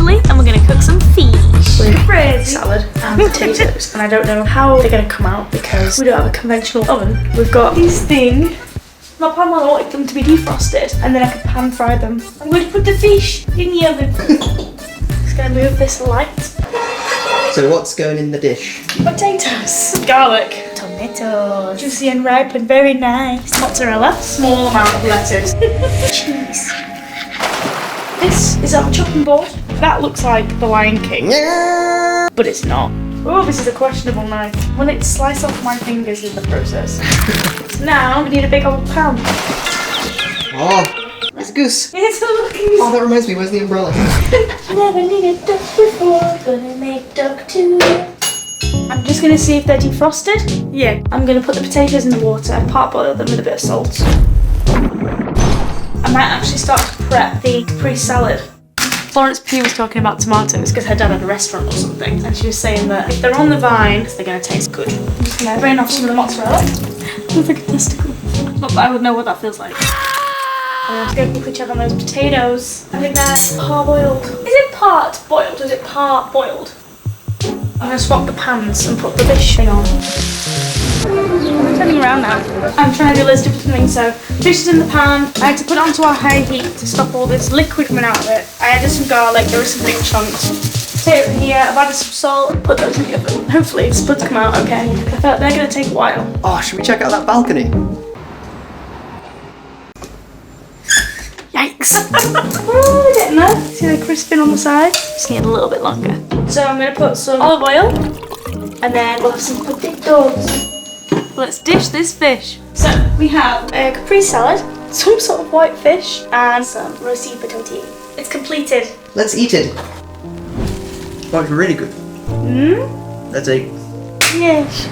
eventually, and we're gonna cook some fiiiiish. With salad and potatoes. And I don't know how they're gonna come out because we don't have a conventional oven. We've got these things. My plan was I wanted them to be defrosted and then I could pan fry them. I'm going to put the fish in the oven. Just gonna move this light. So what's going in the dish? Potatoes, garlic, tomatoes, juicy and ripe and very nice. Mozzarella, small amount of lettuce. Cheese. This is our chopping board. That looks like the Lion King, but it's not. Oh, this is a questionable knife. Will it slice off my fingers in the process? So now we need a big old pan. Oh, it's a goose. It's a looking. Oh, that reminds me, where's the umbrella? Never needed duck before, gonna make duck too. I'm just gonna see if they're defrosted. Yeah. I'm gonna put the potatoes in the water and parboil them with a bit of salt. I might actually start to prep the Capri salad. Florence Pugh was talking about tomatoes because her dad had a restaurant or something, and she was saying that if they're on the vine, they're gonna taste good. I'm just gonna drain off some of the mozzarella. Looks like a testicle. Not that I would know what that feels like. I'm just gonna quickly check on those potatoes. I think they're parboiled. Is it part boiled or is it part boiled? I'm gonna swap the pans and put the fish thing on. I'm turning around now. I'm trying to do loads of different things. So fish is in the pan. I had to put it onto our high heat to stop all this liquid coming out of it. I added some garlic. There were some big chunks. Potato in here. I've added some salt. Put those in the oven. Hopefully it's supposed to come out okay. I feel like they're gonna take a while. Oh, should we check out that balcony? Yikes! Oh, we're getting there. See the crisping on the side? Just need a little bit longer. So I'm gonna put some olive oil, and then we'll have some potatoes. Let's dish this fish. So we have a Capri salad, some sort of white fish, and some roasty potato. It's completed. Let's eat it. Oh, it's really good. Mmm? Let's eat. Yes.